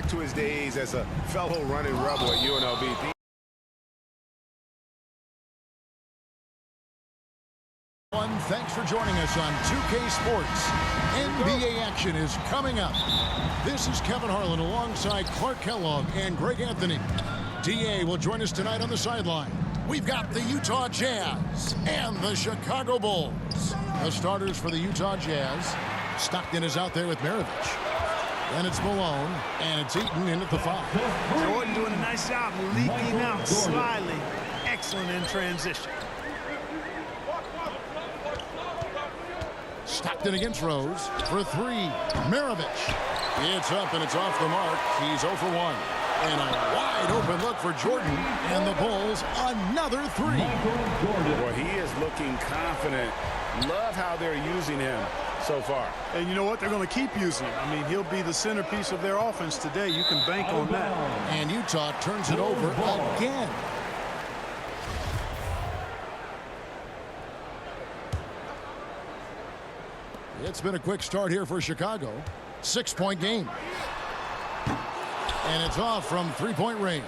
to his days as a fellow running rebel at UNLV. Thanks for joining us on 2K Sports. NBA action is coming up. This is Kevin Harlan alongside Clark Kellogg and Greg Anthony. DA will join us tonight on the sideline. We've got the Utah Jazz and the Chicago Bulls. The starters for the Utah Jazz. Stockton is out there with Maravich. Then it's Malone, and it's Eaton in at the 5. Jordan doing a nice job leaking out, sliding. Excellent in transition. Stockton against Rose for 3. Maravich. It's up and it's off the mark. He's 0 for 1. And a wide open look for Jordan. And the Bulls another 3. Well, he is looking confident. Love how they're using him so far. And you know what? They're going to keep using him. I mean, he'll be the centerpiece of their offense today. You can bank on that. And Utah turns it over again. It's been a quick start here for Chicago. 6-point game. And it's off from 3-point range.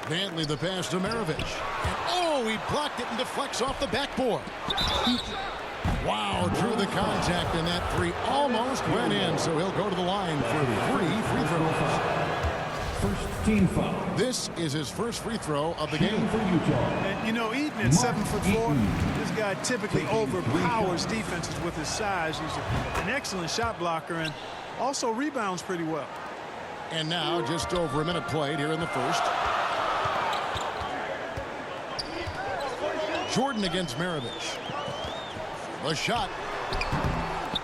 Dantley the pass to Maravich. And oh, he blocked it and deflects off the backboard. Wow, drew the contact, and that 3 almost went in, so he'll go to the line for 3 free throws. First team foul. This is his first free throw of the game. For Utah. And, you know, Eaton at 7'4", this guy typically overpowers defenses with his size. He's an excellent shot blocker and also rebounds pretty well. And now just over a minute played here in the first. Jordan against Maravich. The shot.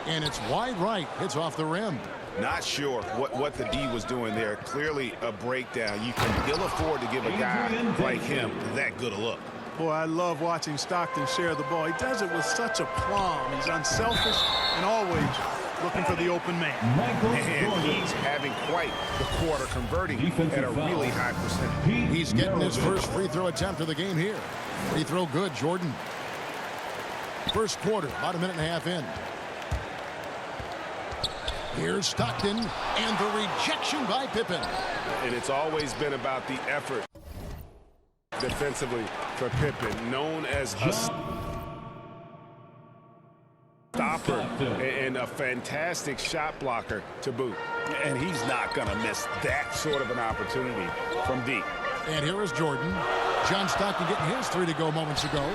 And it's wide right. Hits off the rim. Not sure what the D was doing there. Clearly a breakdown. You can ill afford to give a guy like him that good a look. Boy, I love watching Stockton share the ball. He does it with such a plum. He's unselfish and always looking for the open man. And he's having quite the quarter, converting at a really high percentage. He's getting his first free throw attempt of the game here. Free throw good, Jordan. First quarter, about a minute and a half in. Here's Stockton, and the rejection by Pippen. And it's always been about the effort defensively for Pippen, known as a stopper and a fantastic shot blocker to boot. And he's not going to miss that sort of an opportunity from deep. And here is Jordan. John Stockton getting his 3 to go moments ago.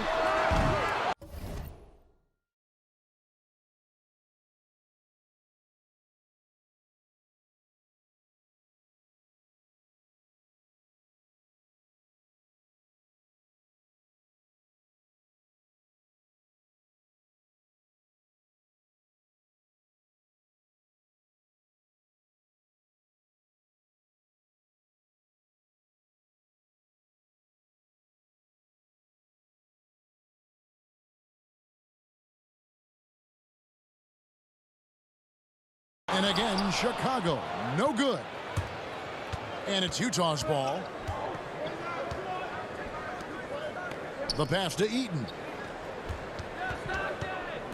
And again, Chicago, no good. And it's Utah's ball. The pass to Eaton.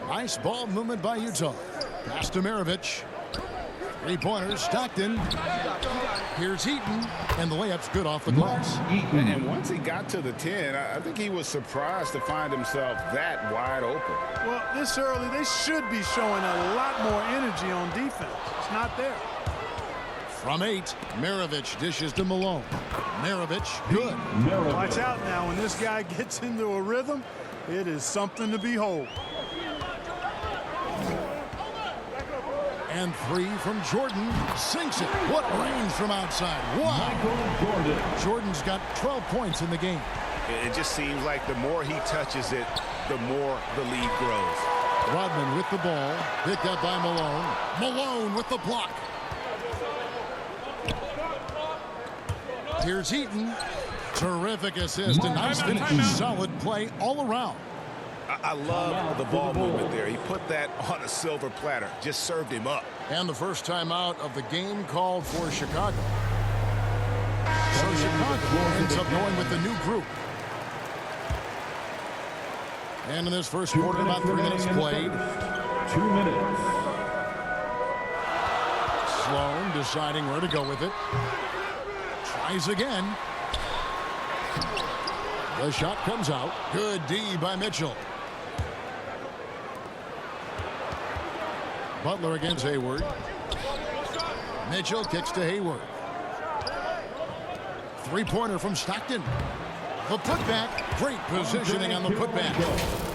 Nice ball movement by Utah. Pass to Maravich. 3-pointers, Stockton. Here's Eaton, and the layup's good off the glass. And once he got to the 10, I think he was surprised to find himself that wide open. Well, this early, they should be showing a lot more energy on defense. It's not there. From 8, Maravich dishes to Malone. Maravich, good. Watch out now. When this guy gets into a rhythm, it is something to behold. And 3 from Jordan. Sinks it. What range from outside. Wow. Jordan's got 12 points in the game. It just seems like the more he touches it, the more the lead grows. Rodman with the ball. Picked up by Malone. Malone with the block. Here's Eaton. Terrific assist. A nice finish. Solid play all around. I love the ball movement there. He put that on a silver platter. Just served him up. And the first timeout of the game called for Chicago. So Chicago ends up going with the new group. And in this first quarter, about 3 minutes played. 2 minutes. Sloan deciding where to go with it. Tries again. The shot comes out. Good D by Mitchell. Butler against Hayward. Mitchell kicks to Hayward. Three-pointer from Stockton. The putback. Great positioning on the putback.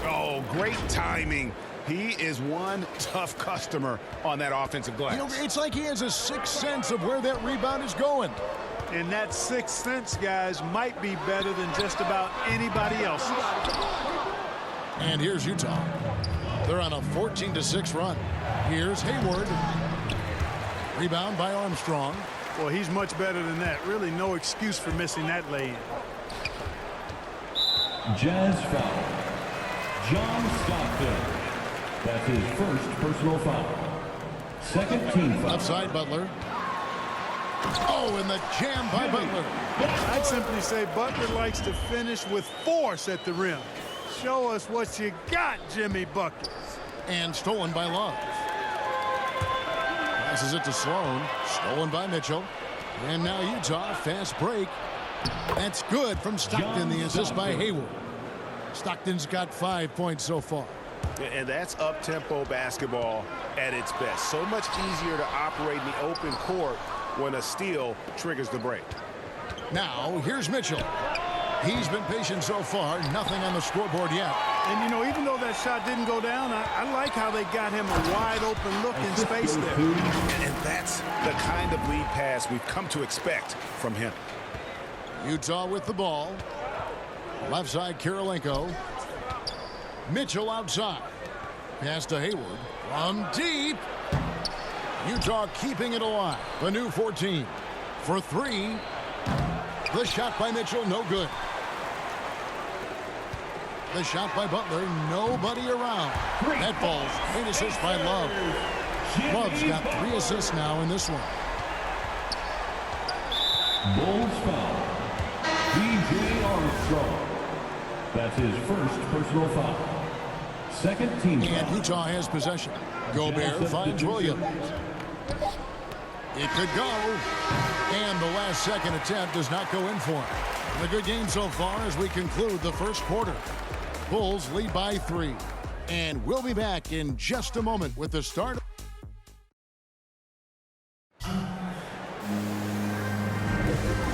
Oh, great timing. He is one tough customer on that offensive glass. You know, it's like he has a sixth sense of where that rebound is going. And that sixth sense, guys, might be better than just about anybody else. And here's Utah. They're on a 14-6 run. Here's Hayward. Rebound by Armstrong. Well, he's much better than that. Really no excuse for missing that lay-in. Jazz foul. John Stockton. That's his first personal foul. Second team foul. Left side, Butler. Oh, and the jam by Butler. I'd simply say Butler likes to finish with force at the rim. Show us what you got, Jimmy Buckets. And stolen by Love. Passes it to Sloan. Stolen by Mitchell. And now Utah, fast break. That's good from Stockton, the assist by Hayward. Stockton's got 5 points so far. And that's up-tempo basketball at its best. So much easier to operate in the open court when a steal triggers the break. Now, here's Mitchell. He's been patient so far. Nothing on the scoreboard yet. And, you know, even though that shot didn't go down, I like how they got him a wide-open look in space there. And that's the kind of lead pass we've come to expect from him. Utah with the ball. Left side, Kirilenko. Mitchell outside. Pass to Hayward. From deep. Utah keeping it alive. The new 14. For three. The shot by Mitchell, no good. The shot by Butler, nobody around. That falls. Great assist by Love. Love's got 3 assists now in this one. Bulls foul. DJ Armstrong. That's his first personal foul. Second team foul. And Utah has possession. Gobert finds Williams. It could go. And the last second attempt does not go in for him. A good game so far as we conclude the first quarter. Bulls lead by 3. And we'll be back in just a moment with the start.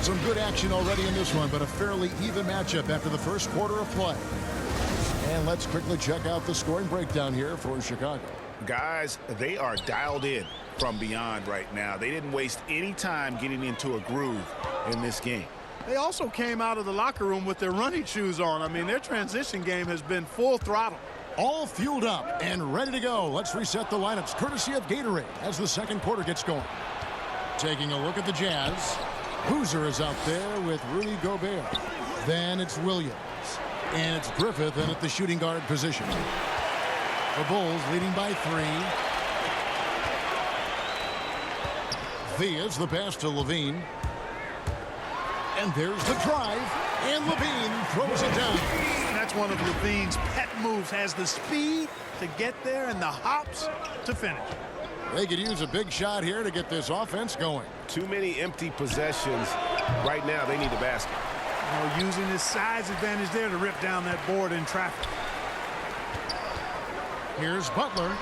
Some good action already in this one, but a fairly even matchup after the first quarter of play. And let's quickly check out the scoring breakdown here for Chicago. Guys, they are dialed in from beyond right now. They didn't waste any time getting into a groove in this game. They also came out of the locker room with their running shoes on. I mean, their transition game has been full throttle. All fueled up and ready to go. Let's reset the lineups courtesy of Gatorade as the second quarter gets going. Taking a look at the Jazz. Boozer is out there with Rudy Gobert. Then it's Williams. And it's Griffith in at the shooting guard position. The Bulls leading by 3. Thea's the pass to Levine. And there's the drive. And Levine throws it down. That's one of Levine's pet moves. Has the speed to get there and the hops to finish. They could use a big shot here to get this offense going. Too many empty possessions. Right now, they need the basket. You know, using his size advantage there to rip down that board in traffic. Here's Butler.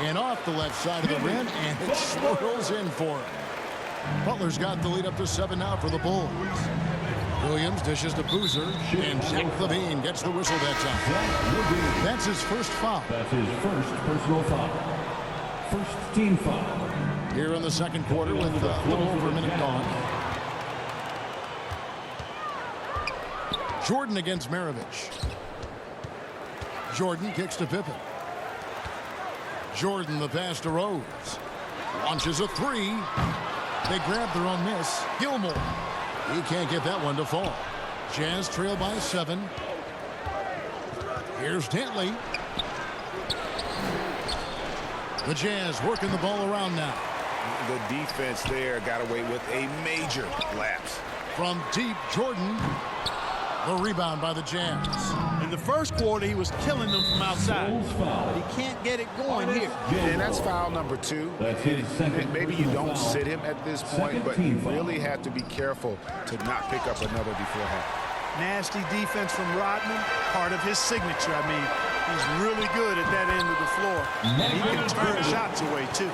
And off the left side of the rim, and it swirls in for him. Butler's got the lead up to 7 now for the Bulls. Williams dishes to Boozer, and Zach LaVine gets the whistle that time. That's his first foul. That's his first personal foul. First team foul. Here in the second quarter with a little over a minute gone. Jordan against Maravich. Jordan kicks to Pippen. Jordan the pass to Rose. Launches a 3. They grab their own miss. Gilmore. He can't get that one to fall. Jazz trail by 7. Here's Dantley. The Jazz working the ball around now. The defense there got away with a major lapse. From deep, Jordan. The rebound by the Jazz. And In the first quarter, he was killing them from outside. But he can't get it going here. And that's foul number 2. That's his second. Maybe you don't foul. sit him at this point, but you really have to be careful to not pick up another beforehand. Nasty defense from Rodman, part of his signature. I mean, he's really good at that end of the floor. And he can turn shots away, too.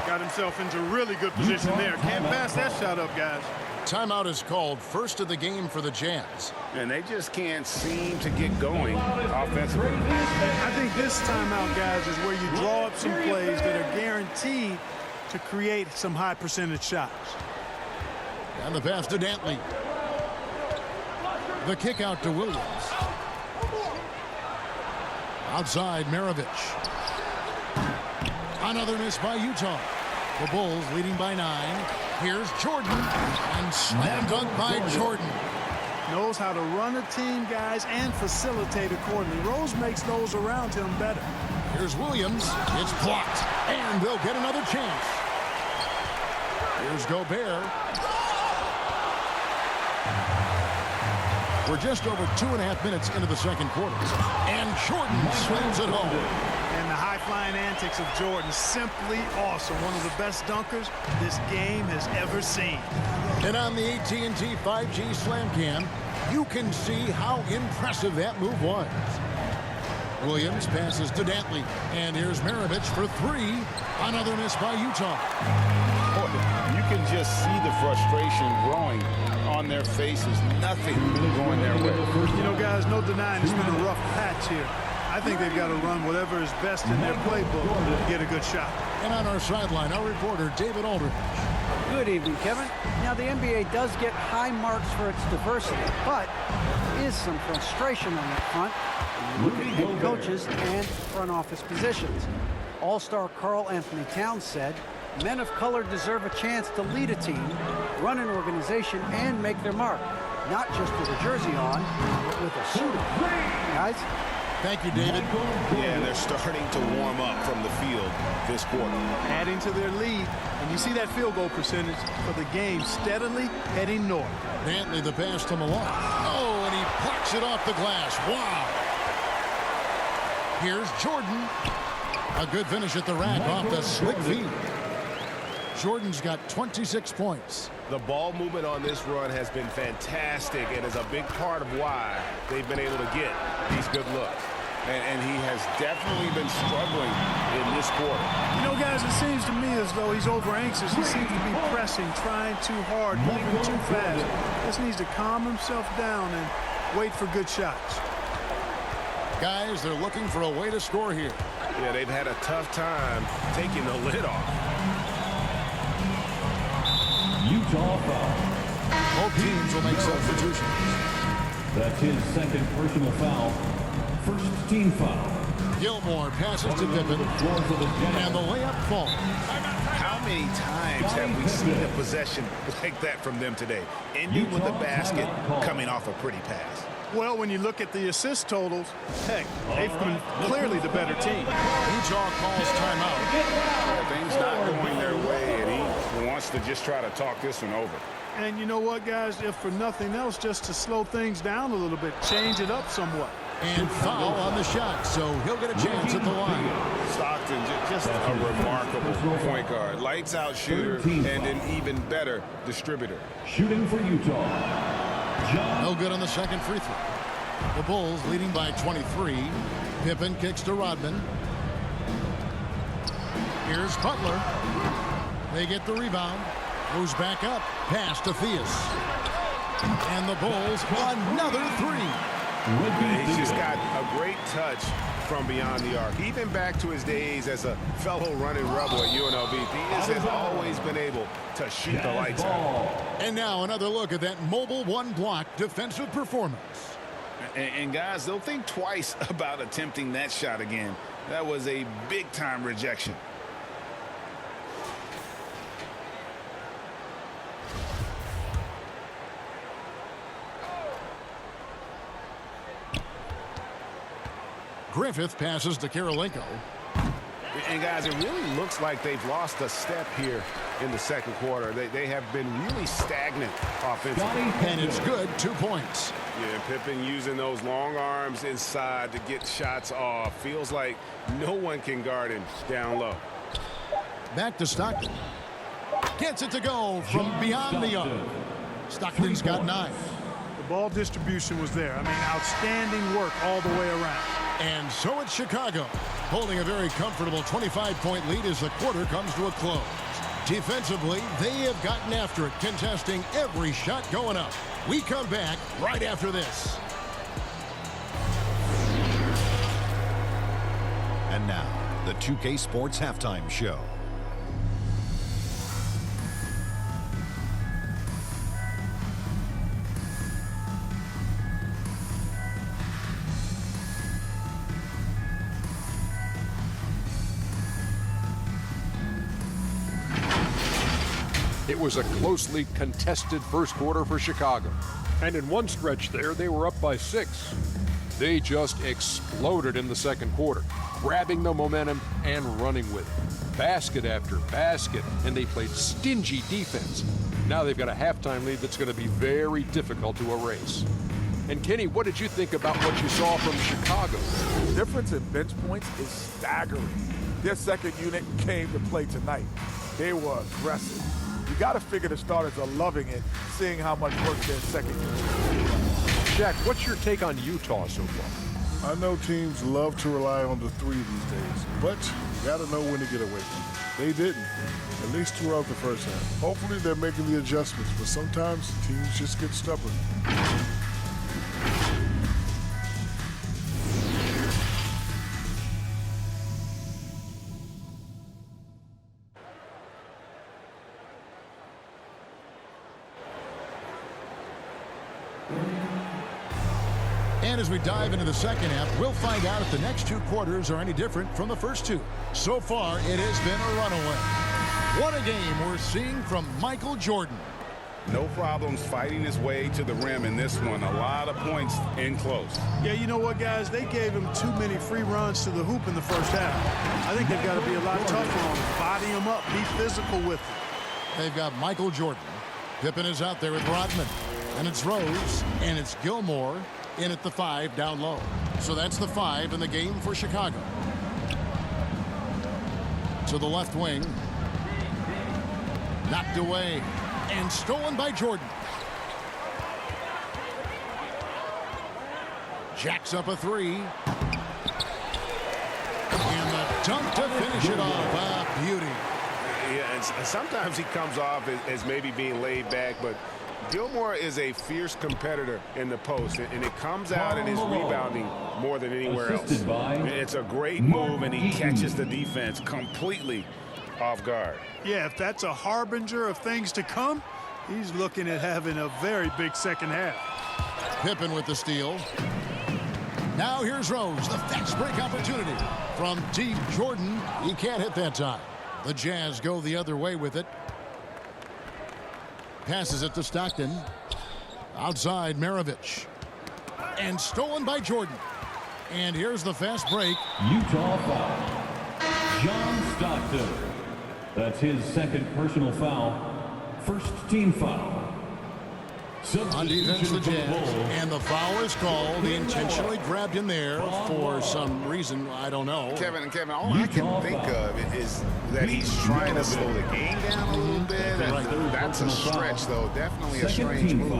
Got himself into really good position there. Can't pass that shot up, guys. Timeout is called, first of the game for the Jazz. And they just can't seem to get going offensively. I think this timeout, guys, is where you draw up some plays that are guaranteed to create some high percentage shots. And the pass to Dantley. The kick out to Williams. Outside, Maravich. Another miss by Utah. The Bulls leading by 9. Here's Jordan. And slam dunk by Jordan. Knows how to run a team, guys, and facilitate accordingly. Rose makes those around him better. Here's Williams. It's blocked. And they'll get another chance. Here's Gobert. We're just over 2.5 minutes into the second quarter. And Jordan slams it home. And the high-flying antics of Jordan, simply awesome. One of the best dunkers this game has ever seen. And on the AT&T 5G Slam Cam, you can see how impressive that move was. Williams passes to Dantley. And here's Maravich for 3. Another miss by Utah. You can just see the frustration growing on their faces. Nothing going their way. You know, guys, no denying it's been a rough patch here. I think they've got to run whatever is best in their playbook to get a good shot. And on our sideline, our reporter, David Aldridge. Good evening, Kevin. Now, the NBA does get high marks for its diversity, but there is some frustration on that front. When you look at head coaches and front office positions. All-star Karl Anthony Towns said, men of color deserve a chance to lead a team, run an organization, and make their mark. Not just with a jersey on, but with a suit on. Guys? Thank you, David. Yeah, they're starting to warm up from the field this quarter. Adding to their lead, and you see that field goal percentage for the game steadily heading north. Dantley, the pass to Malone. Oh, and he plucks it off the glass. Wow. Here's Jordan. A good finish at the rack off the slick feed. Jordan's got 26 points. The ball movement on this run has been fantastic and is a big part of why they've been able to get these good looks. And he has definitely been struggling in this quarter. You know, guys, it seems to me as though he's over anxious. He seems to be pressing, trying too hard, moving too fast. Just needs to calm himself down and wait for good shots. Guys, they're looking for a way to score here. Yeah, they've had a tough time taking the lid off. Utah foul. Both teams will make substitutions. That's his second personal foul. First team foul. Gilmore passes to Pippen, and the layup falls. How many times have we seen a possession like that from them today? Ending with the basket, coming off a pretty pass. Well, when you look at the assist totals, heck, they've been clearly the better team. Utah calls timeout. Things not going their way, and he wants to just try to talk this one over. And you know what, guys? If for nothing else, just to slow things down a little bit, change it up somewhat. And foul on the shot, so he'll get a chance at the line. Stockton, just a remarkable point guard. Lights out shooter and an even better distributor. Shooting for Utah. No good on the second free throw. The Bulls leading by 23. Pippen kicks to Rodman. Here's Butler. They get the rebound. Goes back up. Pass to Theus. And the Bulls another 3. He's just got a great touch from beyond the arc. Even back to his days as a fellow running rebel at UNLV, Theus has always been able to shoot the lights out. And now another look at that mobile one-block defensive performance. And guys, they'll think twice about attempting that shot again. That was a big-time rejection. Griffith passes to Karolinko. And guys, it really looks like they've lost a step here in the second quarter. They have been really stagnant offensively. And it's good, 2 points. Yeah, Pippen using those long arms inside to get shots off. Feels like no one can guard him down low. Back to Stockton. Gets it to go from beyond the arc. Stockton's got 9. The ball distribution was there. I mean, outstanding work all the way around. And so it's Chicago, holding a very comfortable 25-point lead as the quarter comes to a close. Defensively, they have gotten after it, contesting every shot going up. We come back right after this. And now, the 2K Sports Halftime Show. It was a closely contested first quarter for Chicago. And in one stretch there, they were up by 6. They just exploded in the second quarter, grabbing the momentum and running with it. Basket after basket, and they played stingy defense. Now they've got a halftime lead that's going to be very difficult to erase. And Kenny, what did you think about what you saw from Chicago? The difference in bench points is staggering. Their second unit came to play tonight. They were aggressive. You got to figure the starters are loving it, seeing how much work their second unit is. Jack, what's your take on Utah so far? I know teams love to rely on the 3 these days, but you got to know when to get away from it. They didn't, at least throughout the first half. Hopefully they're making the adjustments, but sometimes teams just get stubborn. And as we dive into the second half, we'll find out if the next 2 quarters are any different from the first 2. So far, it has been a runaway. What a game we're seeing from Michael Jordan. No problems fighting his way to the rim in this one. A lot of points in close. Yeah, you know what, guys? They gave him too many free runs to the hoop in the first half. I think they've got to be a lot tougher on him. Body him up. Be physical with him. They've got Michael Jordan. Pippen is out there with Rodman. And it's Rose, and it's Gilmore in at the 5 down low. So that's the 5 in the game for Chicago. To the left wing. Knocked away and stolen by Jordan. Jacks up a 3. And the dunk to finish it off. Ah, beauty. Yeah, and sometimes he comes off as maybe being laid back, but Gilmore is a fierce competitor in the post, and it comes out in his rebounding more than anywhere else. It's a great move, and he catches the defense completely off guard. Yeah, if that's a harbinger of things to come, he's looking at having a very big second half. Pippen with the steal. Now here's Rose, the fast break opportunity from deep. Jordan, he can't hit that time. The Jazz go the other way with it. Passes it to Stockton. Outside Maravich. And stolen by Jordan. And here's the fast break. Utah foul. John Stockton. That's his second personal foul. First team foul. On defense, the Jazz. And the foul is called. He intentionally grabbed him there for some reason. I don't know. Kevin, all I can think of is that he's trying to slow the game down a little bit. And that's a stretch, though. Definitely a strange move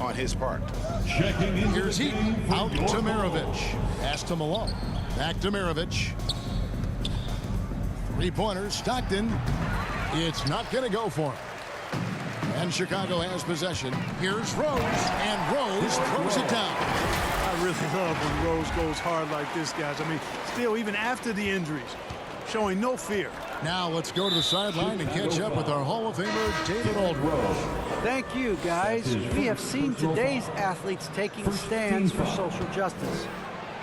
on his part. Here's Heaton out to Maravich. Pass to Malone. Back to Maravich. 3-pointer. Stockton. It's not going to go for him. And Chicago has possession. Here's Rose, and Rose throws it down. I really love when Rose goes hard like this, guys. I mean, still, even after the injuries, showing no fear. Now let's go to the sideline and catch up with our Hall of Famer, David Aldridge. Thank you, guys. We have seen today's athletes taking stands for social justice.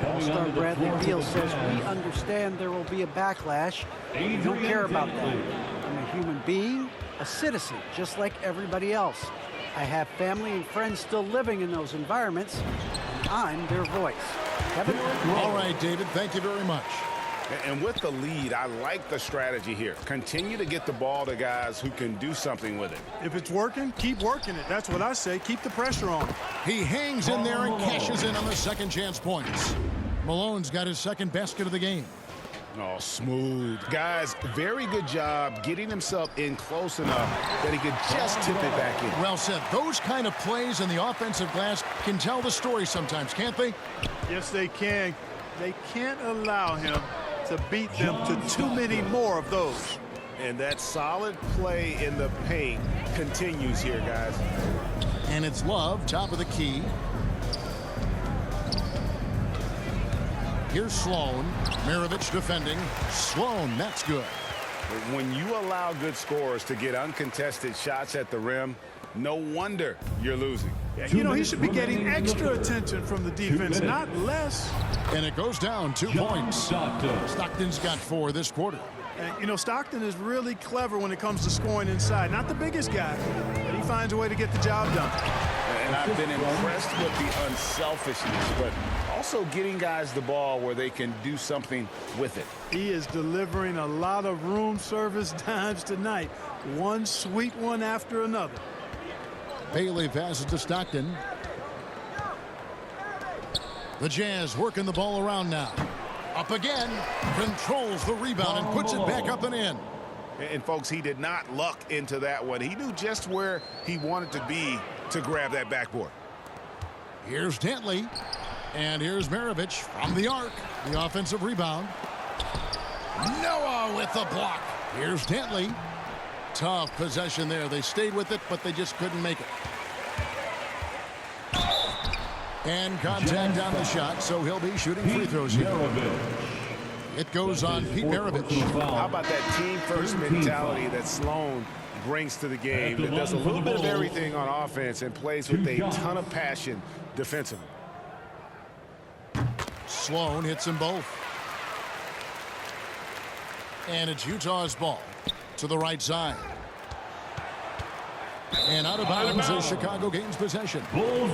All-Star Bradley Beal says, we understand there will be a backlash. We don't care about that. I'm a human being, a citizen, just like everybody else. I have family and friends still living in those environments, and I'm their voice. Kevin? All right, David, thank you very much. And with the lead, I like the strategy here. Continue to get the ball to guys who can do something with it. If it's working, keep working it. That's what I say. Keep the pressure on. He hangs in there and cashes in on the second chance points. Malone's got his second basket of the game. Oh, smooth. Guys, very good job getting himself in close enough that he could just tip it back in. Well said. Those kind of plays in the offensive glass can tell the story sometimes, can't they? Yes, they can. They can't allow him to beat them to too many more of those. And that solid play in the paint continues here, guys. And it's Love, top of the key. Here's Sloan. Maravich defending. Sloan, that's good. When you allow good scorers to get uncontested shots at the rim, no wonder you're losing. You know, he should be getting extra attention from the defense, not less. And it goes down 2 points. Stockton's got 4 this quarter. And, you know, Stockton is really clever when it comes to scoring inside. Not the biggest guy, but he finds a way to get the job done. And I've been impressed with the unselfishness, but also getting guys the ball where they can do something with it. He is delivering a lot of room service dimes tonight. One sweet one after another. Bailey passes to Stockton. The Jazz working the ball around now. Up again. Controls the rebound and puts it back up and in. And folks, he did not luck into that one. He knew just where he wanted to be to grab that backboard. Here's Dantley. And here's Maravich from the arc. The offensive rebound. Noah with the block. Here's Dantley. Tough possession there. They stayed with it, but they just couldn't make it. And contact on the shot, so he'll be shooting free throws here. It goes on Pete Maravich. How about that team-first mentality that Sloan brings to the game, that does a little bit of everything on offense and plays with a ton of passion defensively. Sloan hits them both. And it's Utah's ball to the right side. And out of bounds as Chicago gains possession.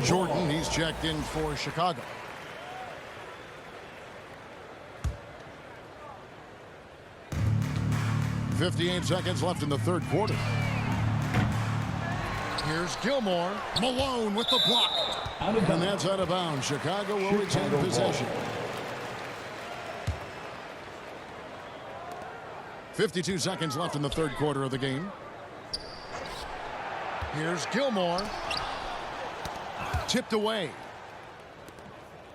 Jordan, he's checked in for Chicago. .58 seconds left in the third quarter. Here's Gilmore. Malone with the block. And that's out of bounds. Chicago will retain possession. 52 seconds left in the third quarter of the game. Here's Gilmore. Tipped away.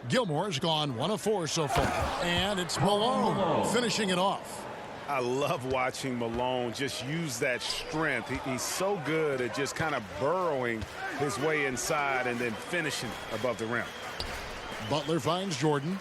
Gilmore's gone 1 of 4 so far. And it's Malone finishing it off. I love watching Malone just use that strength. He's so good at just kind of burrowing his way inside and then finishing above the rim. Butler finds Jordan.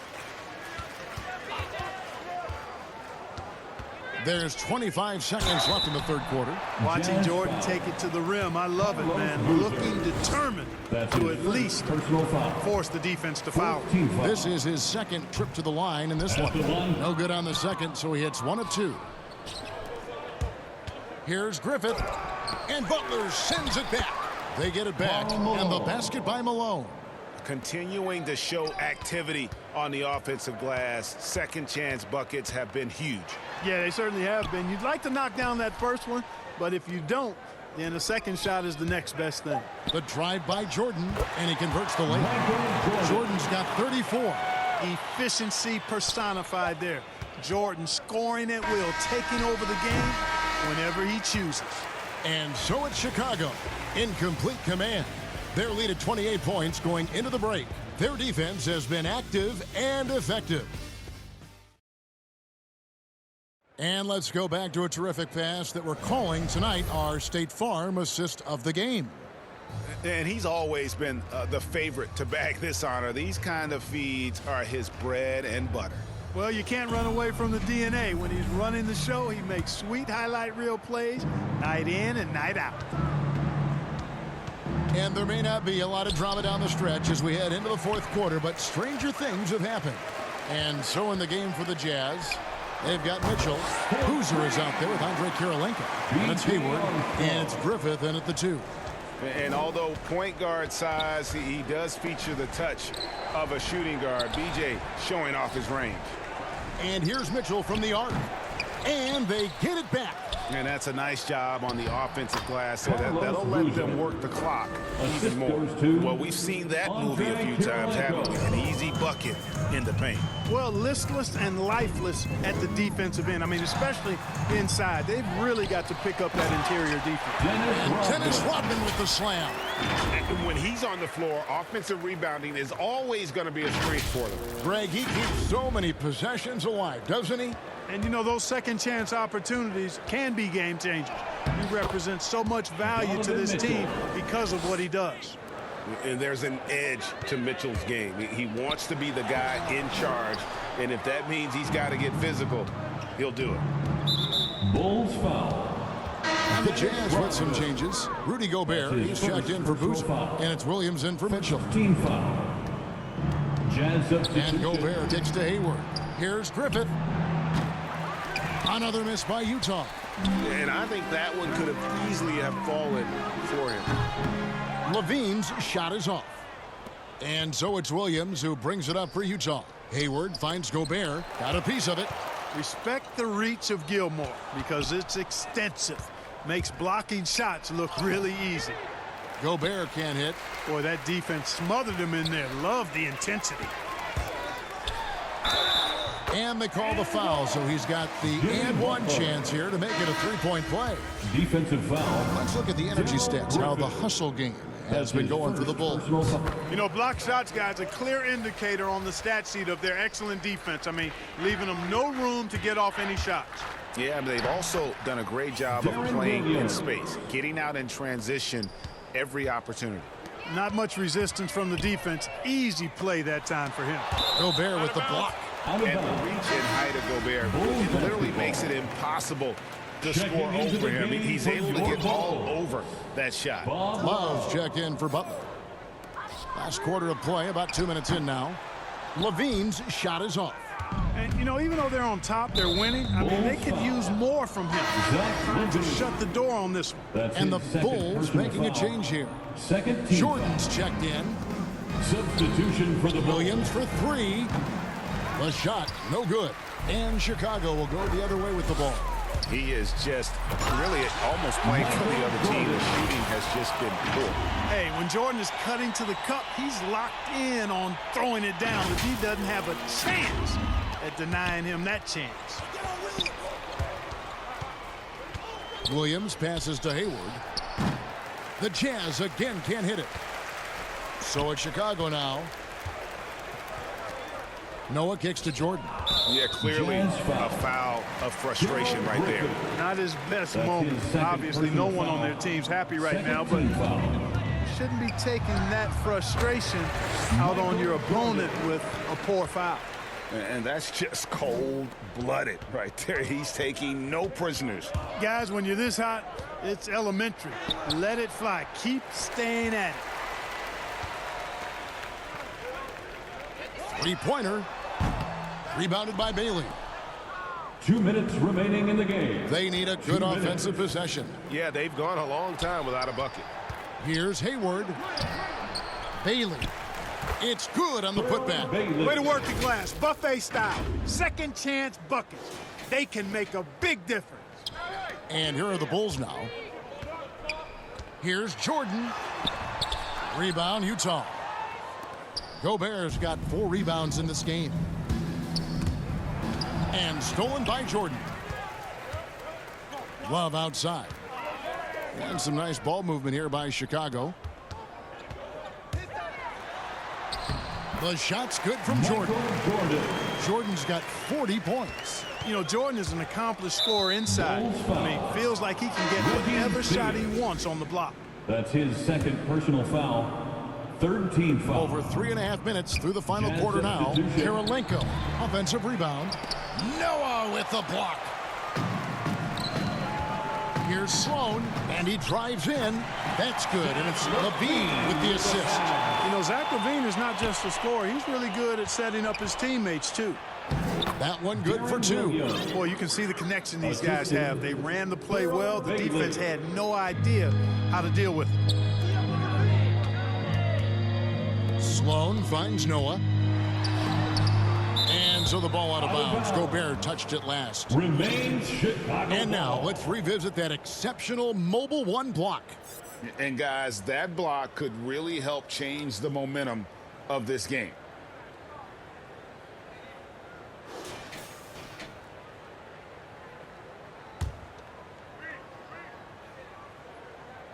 There's 25 seconds left in the third quarter. Watching Jordan take it to the rim, I love it, man. Looking determined to at least force the defense to foul. This is his second trip to the line in this one. No good on the second, so he hits 1 of 2. Here's Griffith, and Butler sends it back. They get it back, and the basket by Malone. Continuing to show activity on the offensive glass. Second chance buckets have been huge. Yeah, they certainly have been. You'd like to knock down that first one, but if you don't, then a second shot is the next best thing. The drive by Jordan, and he converts the layup. Jordan's got 34. Efficiency personified there. Jordan scoring at will, taking over the game whenever he chooses. And so it's Chicago in complete command. Their lead at 28 points going into the break. Their defense has been active and effective. And let's go back to a terrific pass that we're calling tonight our State Farm assist of the game. And he's always been the favorite to bag this honor. These kind of feeds are his bread and butter. Well, you can't run away from the DNA. When he's running the show, he makes sweet highlight reel plays night in and night out. And there may not be a lot of drama down the stretch as we head into the fourth quarter, but stranger things have happened. And so in the game for the Jazz, they've got Mitchell. Hooser is out there with Andre Kirilenko. And it's Hayward, and it's Griffith in at the 2. And although point guard size, he does feature the touch of a shooting guard. BJ showing off his range. And here's Mitchell from the arc. And they get it back. And that's a nice job on the offensive glass. So that'll let them work the clock even more. Well, we've seen that movie a few times, haven't we? An easy bucket in the paint. Well, listless and lifeless at the defensive end. I mean, especially inside. They've really got to pick up that interior defense. Dennis Rodman with the slam. And when he's on the floor, offensive rebounding is always going to be a strength for them. Greg, he keeps so many possessions alive, doesn't he? And, you know, those second-chance opportunities can be game changers. He represents so much value to this team because of what he does. And there's an edge to Mitchell's game. He wants to be the guy in charge, and if that means he's got to get physical, he'll do it. Bulls foul. And the Jazz with some changes. Rudy Gobert, he's checked in for Boozer, and it's Williams in for Mitchell. Team foul. Jazz substitution. And Gobert takes to Hayward. Here's Griffith. Another miss by Utah. And I think that one could have easily have fallen for him. Levine's shot is off. And so it's Williams who brings it up for Utah. Hayward finds Gobert. Got a piece of it. Respect the reach of Gilmore because it's extensive. Makes blocking shots look really easy. Gobert can't hit. Boy, that defense smothered him in there. Love the intensity. And they call the foul, so he's got the and one chance here to make it a three-point play. Defensive foul. Let's look at the energy stats, how the hustle game has been going for the Bulls. You know, block shots, guys, a clear indicator on the stat sheet of their excellent defense. I mean, leaving them no room to get off any shots. Yeah, but they've also done a great job of playing in space, getting out in transition every opportunity. Not much resistance from the defense. Easy play that time for him. Gobert with the block. And the reach and height of Gobert, it literally makes it impossible to score over him. He's able to get all over that shot. Love checked in for Butler. Last quarter of play, about 2 minutes in now. Levine's shot is off. And, you know, even though they're on top, they're winning. I mean, they could use more from him. Trying to shut the door on this one. And the Bulls making a change here. Second team. Jordan's checked in. Substitution for the Williams for three. The shot, no good. And Chicago will go the other way with the ball. He is just really almost playing for the other team. The shooting has just been poor. Hey, when Jordan is cutting to the cup, he's locked in on throwing it down. If he doesn't have a chance at denying him that chance. Williams passes to Hayward. The Jazz again can't hit it. So it's Chicago now. Noah kicks to Jordan. Yeah, clearly a foul of frustration right there. Not his best moment. Obviously, no one on their team's happy right now, but you shouldn't be taking that frustration out on your opponent with a poor foul. And that's just cold-blooded right there. He's taking no prisoners. Guys, when you're this hot, it's elementary. Let it fly. Keep staying at it. Three-pointer. Rebounded by Bailey. 2 minutes remaining in the game. They need a good offensive possession. Yeah, they've gone a long time without a bucket. Here's Hayward. Bailey. It's good on the putback. Way to work the glass. Buffet style. Second chance buckets. They can make a big difference. And here are the Bulls now. Here's Jordan. Rebound, Utah. Gobert's got 4 rebounds in this game. And stolen by Jordan. Love outside. And some nice ball movement here by Chicago. The shot's good from Jordan. Jordan's got 40 points. You know, Jordan is an accomplished scorer inside. I mean, feels like he can get whatever shot he wants on the block. That's his second personal foul. Third team foul. Over 3.5 minutes through the final quarter now. Karolinko, offensive rebound. Noah with the block. Here's Sloan, and he drives in. That's good, and it's Levine with the assist. You know, Zach LaVine is not just a scorer. He's really good at setting up his teammates, too. That one good for 2. Boy, you can see the connection these guys have. They ran the play well. The defense had no idea how to deal with it. Sloan finds Noah. And And so the ball out of bounds. Gobert touched it last. Remains Chicago. And now let's revisit that exceptional Mobile One block. And guys, that block could really help change the momentum of this game.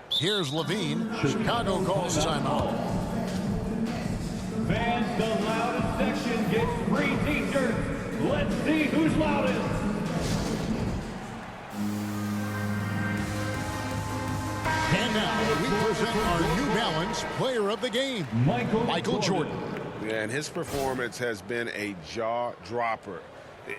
Here's Levine. Chicago calls timeout. Fans, the loudest section gets free t-shirts. Let's see who's loudest. And now we present our New Balance Player of the Game, Michael Jordan. Yeah, and his performance has been a jaw-dropper.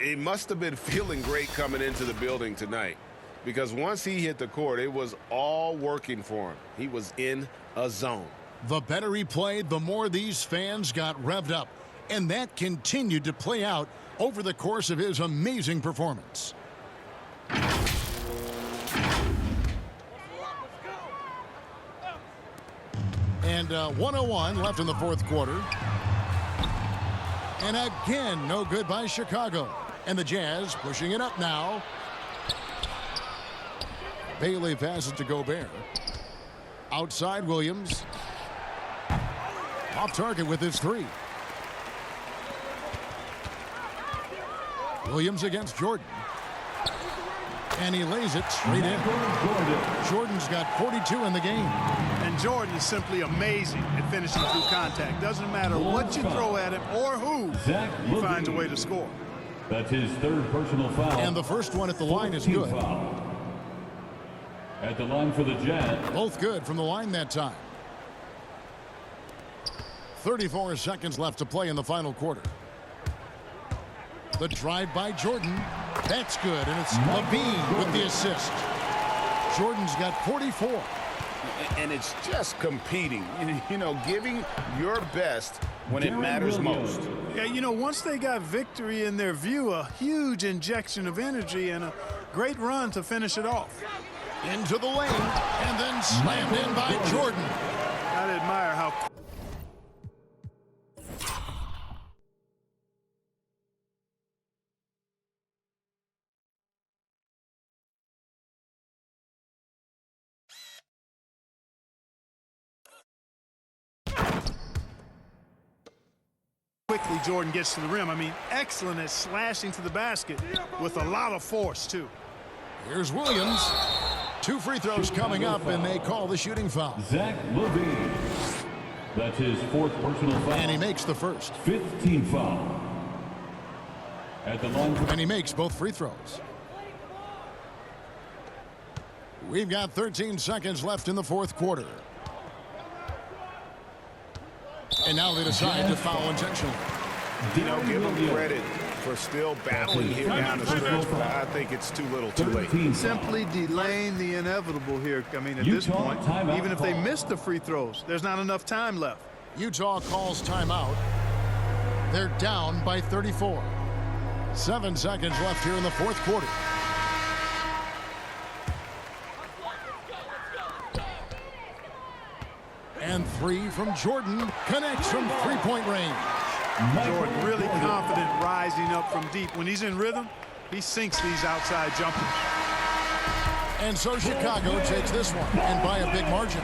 He must have been feeling great coming into the building tonight, because once he hit the court, it was all working for him. He was in a zone. The better he played, the more these fans got revved up. And that continued to play out over the course of his amazing performance. And 1:01 left in the fourth quarter. And again, no good by Chicago. And the Jazz pushing it up now. Bailey passes to Gobert. Outside Williams. Off target with his three. Williams against Jordan. And he lays it straight in. Jordan's got 42 in the game. And Jordan is simply amazing at finishing through contact. Doesn't matter what you throw at him or who, he finds a way to score. That's his third personal foul. And the first one at the line is good. Foul. At the line for the Jazz. Both good from the line that time. 34 seconds left to play in the final quarter. The drive by Jordan. That's good, and it's Levine with the assist. Jordan's got 44. And it's just competing, you know, giving your best when it matters most. Yeah, you know, once they got victory in their view, a huge injection of energy and a great run to finish it off. Into the lane, and then slammed in by Jordan. Gotta admire how... quickly Jordan gets to the rim. I mean, excellent at slashing to the basket with a lot of force, too. Here's Williams. 2 free throws coming up, and they call the shooting foul. Zach Levine. That's his fourth personal foul. And he makes the first. 15 foul. At the line. And he makes both free throws. We've got 13 seconds left in the fourth quarter. And now they decide to foul intentionally. You know, give him credit for still battling here down the stretch, but I think it's too little too late. Simply delaying the inevitable here. I mean, at this point, even if they miss the free throws, there's not enough time left. Utah calls timeout. They're down by 34. 7 seconds left here in the fourth quarter. And 3 from Jordan connects from three-point range. Jordan really confident rising up from deep. When he's in rhythm, he sinks these outside jumpers. And so Chicago takes this one, and by a big margin.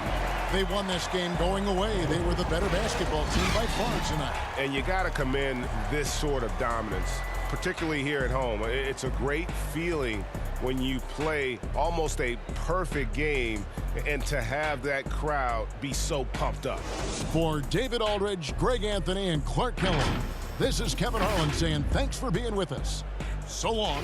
They won this game going away. They were the better basketball team by far tonight. And you got to commend this sort of dominance, particularly here at home. It's a great feeling when you play almost a perfect game and to have that crowd be so pumped up. For David Aldridge, Greg Anthony, and Clark Kellogg, this is Kevin Harlan saying thanks for being with us. So long.